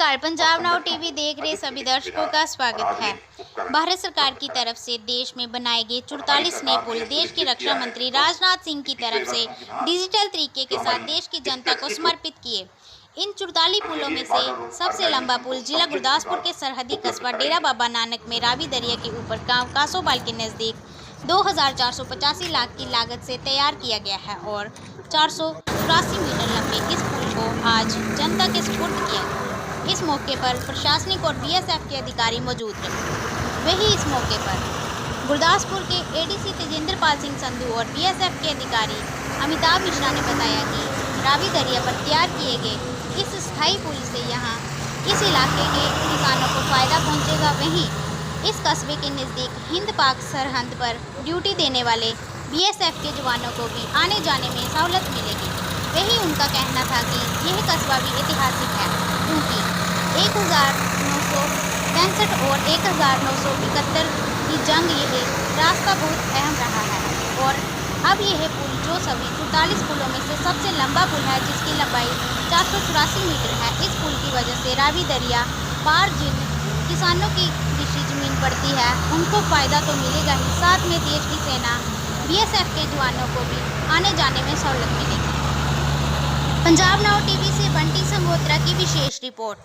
नमस्कार, Punjab now TV देख रहे सभी दर्शकों का स्वागत है। भारत सरकार की तरफ से देश में बनाए गए 44 नए पुल देश के रक्षा मंत्री राजनाथ सिंह की तरफ से डिजिटल तरीके के साथ देश की जनता को समर्पित किए। इन 44 पुलों में से सबसे लंबा पुल जिला गुरदासपुर के सरहदी कस्बा डेरा बाबा नानक में रावी दरिया के ऊपर गांव कासोबाल के नज़दीक 2485 लाख की लागत से तैयार किया गया है और 484 मीटर लंबे इस पुल को आज जनता के सुपुर्द किया गया। इस मौके पर प्रशासनिक और बीएसएफ के अधिकारी मौजूद रहे। वहीं इस मौके पर गुरदासपुर के एडीसी तेजेंद्र पाल सिंह संधू और बीएसएफ के अधिकारी अमिताभ मिश्रा ने बताया कि रावी दरिया पर तैयार किए गए इस स्थायी पुल से यहाँ इस इलाके के किसानों को फायदा पहुँचेगा। वहीं इस कस्बे के नज़दीक हिंद पाक सरहद पर ड्यूटी देने वाले बीएसएफ के जवानों को भी आने जाने में सहूलत मिलेगी। वहीं उनका कहना था कि यह कस्बा भी ऐतिहासिक है क्योंकि 1965 और 1971 की जंग यह रास्ता बहुत अहम रहा है और अब यह पुल जो सभी 44 पुलों में से सबसे लंबा पुल है जिसकी लंबाई 484 मीटर है। इस पुल की वजह से रावी दरिया पार जिन किसानों की कृषि जमीन पड़ती है उनको फ़ायदा तो मिलेगा ही, साथ में देश की सेना बीएसएफ के जवानों को भी आने जाने में सहूलत मिलेगी। पंजाब नाउ टीवी से बंटी संगोत्रा की विशेष रिपोर्ट।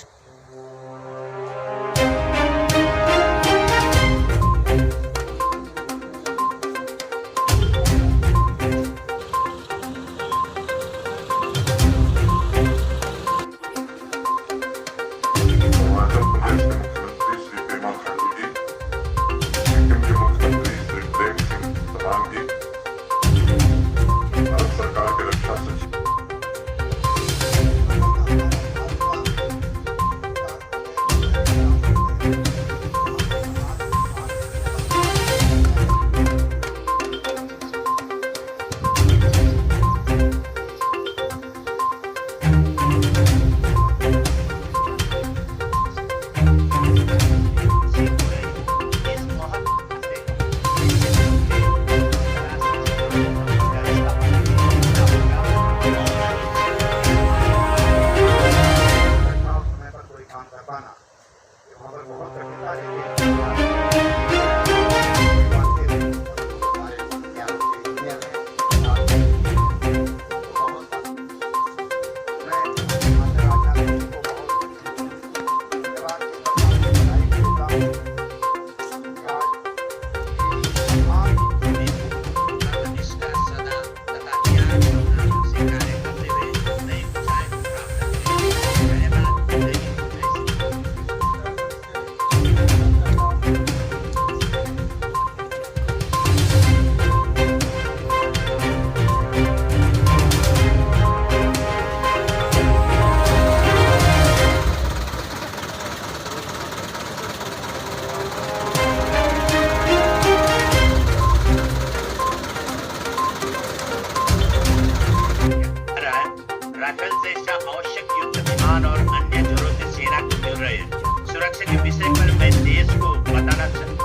राफेल जैसा आवश्यक युद्ध विमान और अन्य जरूरतें सेना को मिल रहे हैं। सुरक्षा के विषय पर मैं देश को बताना चाहूँ।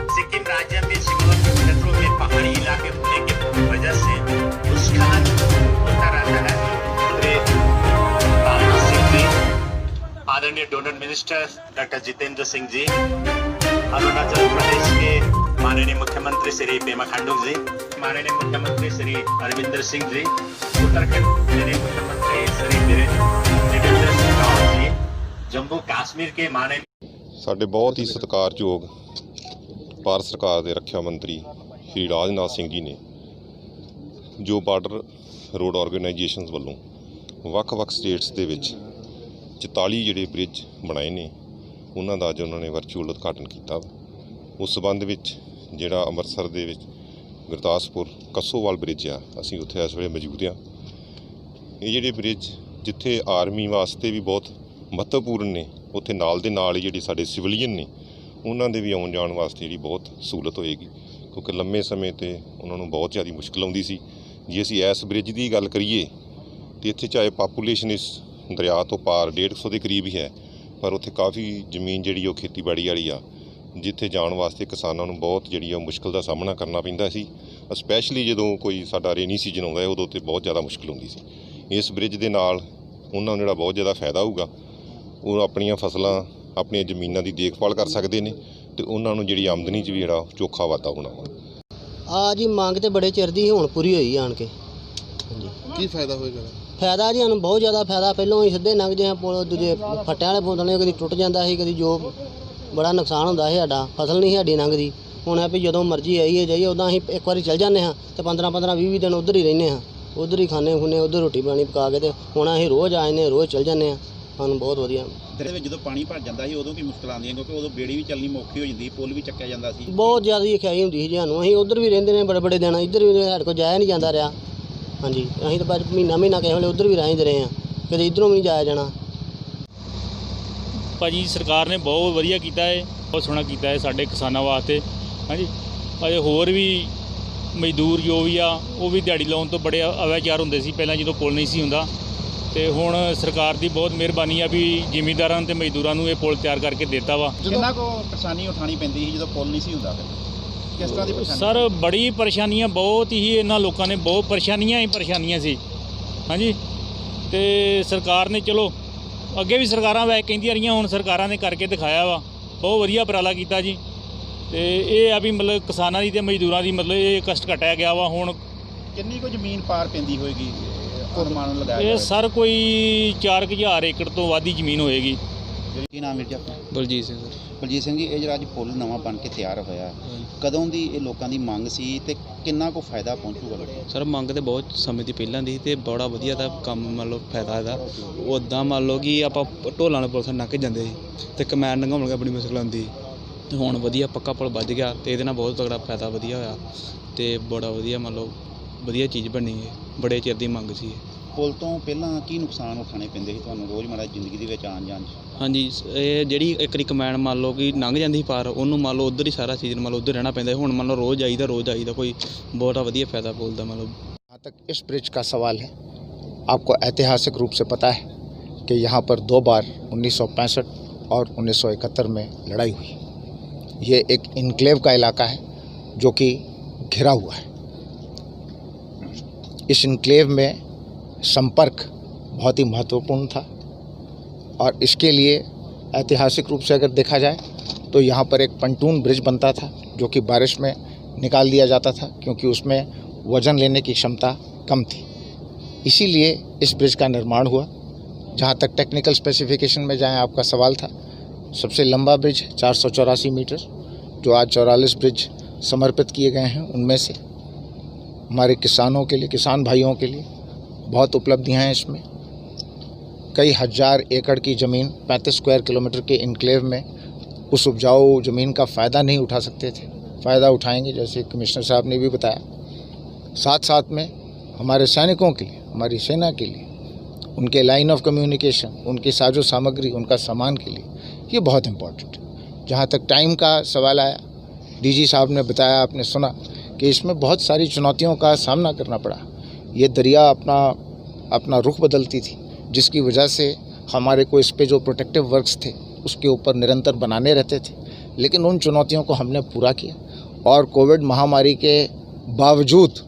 सिक्किम राज्य में सीमावर्ती क्षेत्रों में पहाड़ी इलाके होने की वजह से भूस्खलन होता रहता है। आदरणीय DoNER minister doctor Jitendra Singh ji, Arunachal Pradesh के माननीय मुख्यमंत्री श्री पेमा खांडू जी, माननीय मुख्यमंत्री श्री अरविंदर सिंह जी, उत्तराखंड के मुख्यमंत्री श्री त्रिवेंद्र सिंह रावत जी, जम्मू कश्मीर के माननीय ਸਾਡੇ ਬਹੁਤ ਹੀ ਸਤਿਕਾਰਯੋਗ ਭਾਰਤ ਸਰਕਾਰ ਦੇ ਰੱਖਿਆ ਮੰਤਰੀ ਸ਼੍ਰੀ ਰਾਜਨਾਥ ਸਿੰਘ ਜੀ ਨੇ ਜੋ ਬਾਰਡਰ ਰੋਡ ਆਰਗੇਨਾਈਜੇਸ਼ਨਸ ਵੱਲੋਂ ਵੱਖ-ਵੱਖ ਸਟੇਟਸ ਦੇ ਵਿੱਚ 44 ਜਿਹੜੇ ਬ੍ਰਿਜ ਬਣਾਏ ਨੇ ਉਹਨਾਂ ਦਾ ਅੱਜ ਉਹਨਾਂ ਨੇ ਵਰਚੁਅਲ ਉਦਘਾਟਨ ਕੀਤਾ। ਉਸ ਸੰਬੰਧ ਵਿੱਚ ਜਿਹੜਾ ਅੰਮ੍ਰਿਤਸਰ ਦੇ ਵਿੱਚ ਗੁਰਦਾਸਪੁਰ ਕਸੋਵਾਲ ਬ੍ਰਿਜ ਆ, ਅਸੀਂ ਉੱਥੇ ਇਸ ਵੇਲੇ ਮੌਜੂਦ ਹਾਂ। ਇਹ ਜਿਹੜੇ ਬ੍ਰਿਜ ਜਿੱਥੇ ਆਰਮੀ ਵਾਸਤੇ ਵੀ ਬਹੁਤ ਮਹੱਤਵਪੂਰਨ ਨੇ, ਉੱਥੇ ਨਾਲ ਦੇ ਨਾਲ ਜਿਹੜੇ ਸਾਡੇ ਸਿਵਲੀਅਨ ਨੇ ਉਹਨਾਂ ਦੇ ਵੀ ਆਉਣ ਜਾਣ ਵਾਸਤੇ ਜਿਹੜੀ ਬਹੁਤ ਸਹੂਲਤ ਹੋਏਗੀ ਕਿਉਂਕਿ ਲੰਮੇ ਸਮੇਂ 'ਤੇ ਉਹਨਾਂ ਨੂੰ ਬਹੁਤ ਜ਼ਿਆਦਾ ਮੁਸ਼ਕਿਲ ਆਉਂਦੀ ਸੀ। ਜੇ ਅਸੀਂ ਇਸ ਬ੍ਰਿਜ ਦੀ ਗੱਲ ਕਰੀਏ ਤਾਂ ਇੱਥੇ ਚਾਹੇ ਪਾਪੂਲੇਸ਼ਨ ਇਸ ਦਰਿਆ ਤੋਂ ਪਾਰ 150 ਦੇ ਕਰੀਬ ਹੀ ਹੈ, ਪਰ ਉੱਥੇ ਕਾਫੀ ਜ਼ਮੀਨ ਜਿਹੜੀ ਉਹ ਖੇਤੀਬਾੜੀ ਵਾਲੀ ਆ, ਜਿੱਥੇ ਜਾਣ ਵਾਸਤੇ ਕਿਸਾਨਾਂ ਨੂੰ ਬਹੁਤ ਜਿਹੜੀ ਉਹ ਮੁਸ਼ਕਿਲ ਦਾ ਸਾਹਮਣਾ ਕਰਨਾ ਪੈਂਦਾ ਸੀ। ਸਪੈਸ਼ਲੀ ਜਦੋਂ ਕੋਈ ਸਾਡਾ ਰੇਨੀ ਸੀਜ਼ਨ ਆਉਂਦਾ ਉਦੋਂ ਤੇ ਬਹੁਤ ਜ਼ਿਆਦਾ ਮੁਸ਼ਕਿਲ ਹੁੰਦੀ ਸੀ। ਇਸ ਬ੍ਰਿਜ ਦੇ ਨਾਲ ਉਹਨਾਂ ਨੂੰ ਜਿਹੜਾ ਬਹੁਤ ਜ਼ਿਆਦਾ ਫਾਇਦਾ ਹੋਊਗਾ ਉਹ ਆਪਣੀਆਂ ਫਸਲਾਂ ਆਪਣੀਆਂ ਜ਼ਮੀਨਾਂ ਦੀ ਦੇਖਭਾਲ ਕਰ ਸਕਦੇ ਨੇ ਤੇ ਉਹਨਾਂ ਨੂੰ ਜਿਹੜੀ ਆਮਦਨੀ 'ਚ ਵੀ ਜਿਹੜਾ ਚੋਖਾ ਵਾਧਾ ਹੋਣਾ ਵਾ। ਆ ਜੀ ਮੰਗ ਤੇ ਬੜੇ ਚਿਰ ਦੀ ਹੁਣ ਪੂਰੀ ਹੋਈ ਆਣ ਕੇ। ਹਾਂਜੀ ਕੀ ਫਾਇਦਾ ਹੋਏਗਾ? ਫਾਇਦਾ ਜੀ ਸਾਨੂੰ ਬਹੁਤ ਜ਼ਿਆਦਾ ਫਾਇਦਾ। ਪਹਿਲਾਂ ਹੀ ਸਿੱਧੇ ਲੰਘ ਜੇ ਪੁਲ ਦੂਜੇ ਫੱਟਿਆਂ ਵਾਲੇ ਪੁਲ ਨੇ ਕਦੀ ਟੁੱਟ ਜਾਂਦਾ ਸੀ, ਕਦੀ ਜੋ ਬੜਾ ਨੁਕਸਾਨ ਹੁੰਦਾ ਸੀ ਸਾਡਾ, ਫਸਲ ਨਹੀਂ ਸਾਡੀ ਲੰਘਦੀ। ਹੁਣ ਆ ਵੀ ਜਦੋਂ ਮਰਜ਼ੀ ਆਈਏ ਜਾਈਏ, ਉੱਦਾਂ ਅਸੀਂ ਇੱਕ ਵਾਰੀ ਚੱਲ ਜਾਂਦੇ ਹਾਂ ਤੇ 15-15 20 ਦਿਨ ਉੱਧਰ ਹੀ ਰਹਿੰਦੇ ਹਾਂ, ਉੱਧਰ ਹੀ ਖਾਂਦੇ ਖੁੰਨੇ, ਉੱਧਰ ਰੋਟੀ ਪਾਣੀ ਪਕਾ ਕੇ। ਤੇ ਹੁਣ ਅਸੀਂ ਰੋਜ਼ ਆ ਜਾਂਦੇ, ਰੋਜ਼ ਚੱਲ ਜਾਂਦੇ ਹਾਂ, ਸਾਨੂੰ ਬਹੁਤ ਵਧੀਆ। ਦੇ ਵਿੱਚ ਜਦੋਂ ਪਾਣੀ ਭਰ ਜਾਂਦਾ ਸੀ ਉਦੋਂ ਕੀ ਮੁਸ਼ਕਲਾਂ ਆਉਂਦੀਆਂ, ਕਿਉਂਕਿ ਉਦੋਂ ਬੇੜੀ ਵੀ ਚੱਲਣੀ ਔਖੀ ਹੋ ਜਾਂਦੀ, ਪੁਲ ਵੀ ਚੱਕਿਆ ਜਾਂਦਾ ਸੀ। ਬਹੁਤ ਜ਼ਿਆਦਾ ਖਿਆਈ ਹੁੰਦੀ ਸੀ ਸਾਨੂੰ। ਅਸੀਂ ਉੱਧਰ ਵੀ ਰਹਿੰਦੇ ਨੇ ਬੜੇ ਦਿਨ, ਇੱਧਰ ਵੀ ਸਾਡੇ ਕੋਲ ਜਾਇਆ ਨਹੀਂ ਜਾਂਦਾ ਰਿਹਾ। ਹਾਂਜੀ ਅਸੀਂ ਤਾਂ ਬਸ ਮਹੀਨਾ ਕਿਸੇ ਵੇਲੇ ਉੱਧਰ ਵੀ ਰਹਿੰਦੇ ਰਹੇ ਹਾਂ, ਕਦੇ ਇੱਧਰੋਂ ਵੀ ਨਹੀਂ ਜਾਇਆ ਜਾਣਾ। ਭਾਜੀ ਸਰਕਾਰ ਨੇ ਬਹੁਤ ਵਧੀਆ ਕੀਤਾ ਹੈ, ਬਹੁਤ ਸੋਹਣਾ ਕੀਤਾ ਹੈ ਸਾਡੇ ਕਿਸਾਨਾਂ ਵਾਸਤੇ। ਹਾਂਜੀ ਅਜੇ ਹੋਰ ਵੀ ਮਜ਼ਦੂਰ ਜੋ ਵੀ ਆ ਉਹ ਵੀ ਦਿਹਾੜੀ ਲਾਉਣ ਤੋਂ ਬੜੇ ਅਵਿਚਾਰ ਹੁੰਦੇ ਸੀ ਪਹਿਲਾਂ ਜਦੋਂ ਪੁਲ ਨਹੀਂ ਸੀ ਹੁੰਦਾ, ਤੇ ਹੁਣ ਸਰਕਾਰ ਦੀ ਬਹੁਤ ਮਿਹਰਬਾਨੀ ਆ ਵੀ ਜ਼ਿਮੀਂਦਾਰਾਂ ਤੇ ਮਜ਼ਦੂਰਾਂ ਨੂੰ ਇਹ ਪੁਲ ਤਿਆਰ ਕਰਕੇ ਦਿੱਤਾ ਵਾ। ਕਿੰਨਾ ਕੋ ਪਰੇਸ਼ਾਨੀ ਉਠਾਣੀ ਪੈਂਦੀ ਸੀ ਜਦੋਂ ਪੁਲ ਨਹੀਂ ਸੀ ਹੁੰਦਾ, ਫਿਰ ਕਿਸ ਤਰ੍ਹਾਂ ਦੀ ਪਰੇਸ਼ਾਨੀ? ਸਰ ਬੜੀ ਪਰੇਸ਼ਾਨੀਆਂ, ਬਹੁਤ ਹੀ ਇਹਨਾਂ ਲੋਕਾਂ ਨੇ ਬਹੁਤ ਪਰੇਸ਼ਾਨੀਆਂ ਸੀ। ਹਾਂਜੀ ਤੇ ਸਰਕਾਰ ਨੇ ਚਲੋ ਅੱਗੇ ਵੀ ਸਰਕਾਰਾਂ ਵੈਸੇ ਕਹਿੰਦੀਆਂ ਰਹੀਆਂ, ਹੁਣ ਸਰਕਾਰਾਂ ਨੇ ਕਰਕੇ ਦਿਖਾਇਆ ਵਾ, ਬਹੁਤ ਵਧੀਆ ਉਪਰਾਲਾ ਕੀਤਾ ਜੀ। ਤੇ ਇਹ ਆ ਵੀ ਮਤਲਬ ਕਿਸਾਨਾਂ ਦੀ ਤੇ ਮਜ਼ਦੂਰਾਂ ਦੀ ਮਤਲਬ ਇਹ ਕਸ਼ਟ ਘਟਾਇਆ ਗਿਆ ਵਾ। ਹੁਣ ਕਿੰਨੀ ਕੁ ਜ਼ਮੀਨ ਪਾਰ ਪੈਂਦੀ ਹੋਏਗੀ ਅਨੁਮਾਨ ਲਗਾਇਆ ਇਹ ਜਾਵੇ? ਸਰ ਕੋਈ 4000 ਏਕੜ ਤੋਂ ਵੱਧ ਹੀ ਜ਼ਮੀਨ ਹੋਏਗੀ। ਕੀ ਨਾਮ ਹੈ ਜੀ ਆਪਣਾ? ਬਲਜੀਤ ਸਿੰਘ ਸਰ। ਬਲਜੀਤ ਸਿੰਘ ਜੀ, ਇਹ ਜਿਹੜਾ ਅੱਜ ਪੁਲ ਨਵਾਂ ਬਣ ਕੇ ਤਿਆਰ ਹੋਇਆ, ਕਦੋਂ ਦੀ ਇਹ ਲੋਕਾਂ ਦੀ ਮੰਗ ਸੀ ਤੇ ਕਿੰਨਾ ਕੁ ਫਾਇਦਾ ਪਹੁੰਚੂਗਾ ਲੋਕਾਂ ਨੂੰ? ਸਰ ਮੰਗ ਤੇ ਬਹੁਤ ਸਮੇਂ ਦੀ ਪਹਿਲਾਂ ਦੀ ਤੇ ਬੜਾ ਵਧੀਆ ਦਾ ਕੰਮ ਮੰਨ ਲਓ ਫਾਇਦਾ ਇਹਦਾ। ਉੱਦਾਂ ਮੰਨ ਲਓ ਕਿ ਆਪਾਂ ਢੋਲਾਂ ਵਾਲੇ ਪੁਲ ਤੋਂ ਲੰਘ ਕੇ ਜਾਂਦੇ ਸੀ ਤੇ ਕਮੈਨ ਲੰਘਾਉਣ ਲੱਗਾ ਬੜੀ ਮੁਸ਼ਕਲ ਆਉਂਦੀ, ਤੇ ਹੁਣ ਵਧੀਆ ਪੱਕਾ ਪੁਲ ਵੱਜ ਗਿਆ ਤੇ ਇਹਦੇ ਨਾਲ ਬਹੁਤ ਤਗੜਾ ਫਾਇਦਾ ਵਧੀਆ ਹੋਇਆ ਤੇ ਬੜਾ ਵਧੀਆ ਮੰਨ ਲਓ ਵਧੀਆ ਚੀਜ਼ ਬਣੀ ਹੈ, ਬੜੇ ਚਿਰ ਦੀ ਮੰਗ ਸੀ। ਪੁਲ ਤੋਂ ਪਹਿਲਾਂ ਕੀ ਨੁਕਸਾਨ ਉਠਾਉਣੇ ਪੈਂਦੇ ਸੀ ਤੁਹਾਨੂੰ ਰੋਜ਼ਮਰ੍ਹਾ ਜ਼ਿੰਦਗੀ ਦੇ ਵਿੱਚ ਆਉਣ ਜਾਣ 'ਚ? ਹਾਂਜੀ ਇਹ ਜਿਹੜੀ ਇੱਕ ਵਾਰੀ ਕਮੈਨ ਮੰਨ ਲਓ ਕਿ ਲੰਘ ਜਾਂਦੀ ਸੀ ਪਾਰ, ਉਹਨੂੰ ਮੰਨ ਲਓ ਉੱਧਰ ਹੀ ਸਾਰਾ ਸੀਜ਼ਨ ਮੰਨ ਲਓ ਉੱਧਰ ਰਹਿਣਾ ਪੈਂਦਾ। ਹੁਣ ਮੰਨ ਲਓ ਰੋਜ਼ ਆਈਦਾ ਕੋਈ ਬਹੁਤ ਵਧੀਆ ਫਾਇਦਾ ਪੁਲ ਦਾ। मतलब जहाँ तक इस ब्रिज का सवाल है, आपको ऐतिहासिक रूप से पता है कि यहाँ पर 2 बार 1965 और 1971 में लड़ाई हुई। ये एक इनक्लेव का इलाका है जो कि घिरा हुआ है। इस इनक्लेव में संपर्क बहुत ही महत्वपूर्ण था और इसके लिए ऐतिहासिक रूप से अगर देखा जाए तो यहाँ पर एक पंटून ब्रिज बनता था जो कि बारिश में निकाल दिया जाता था क्योंकि उसमें वज़न लेने की क्षमता कम थी। इसीलिए इस ब्रिज का निर्माण हुआ। जहाँ तक टेक्निकल स्पेसिफिकेशन में जाएं, आपका सवाल था, सबसे लंबा ब्रिज 484 मीटर, जो आज 44 ब्रिज समर्पित किए गए हैं, उनमें से हमारे किसानों के लिए, किसान भाइयों के लिए बहुत उपलब्धियां हैं इसमें। कई हज़ार एकड़ की ज़मीन 35 स्क्वायर किलोमीटर के इनक्लेव में उस उपजाऊ ज़मीन का फ़ायदा नहीं उठा सकते थे, फ़ायदा उठाएंगे जैसे कमिश्नर साहब ने भी बताया। साथ साथ में हमारे सैनिकों के लिए, हमारी सेना के लिए, उनके लाइन ऑफ कम्युनिकेशन, उनकी साजो सामग्री, उनका सामान के लिए ये बहुत इम्पोर्टेंट है। जहाँ तक टाइम का सवाल आया, डीजी साहब ने बताया, आपने सुना कि इसमें बहुत सारी चुनौतियों का सामना करना पड़ा। ये दरिया अपना रुख बदलती थी, जिसकी वजह से हमारे को इस पे जो प्रोटेक्टिव वर्क्स थे उसके ऊपर निरंतर बनाने रहते थे, लेकिन उन चुनौतियों को हमने पूरा किया। और कोविड महामारी के बावजूद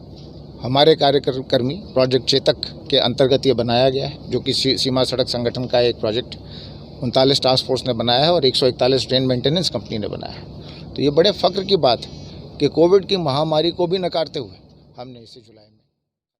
हमारे कार्यकर्मी प्रोजेक्ट चेतक के अंतर्गत ये बनाया गया है, जो कि सीमा सड़क संगठन का एक प्रोजेक्ट 39 टास्क फोर्स ने बनाया है और 141 ड्रेन मेंटेनेंस कंपनी ने बनाया है। तो ये बड़े फ़ख्र की बात है कि कोविड की महामारी को भी नकारते हुए हमने इसे जुलाई में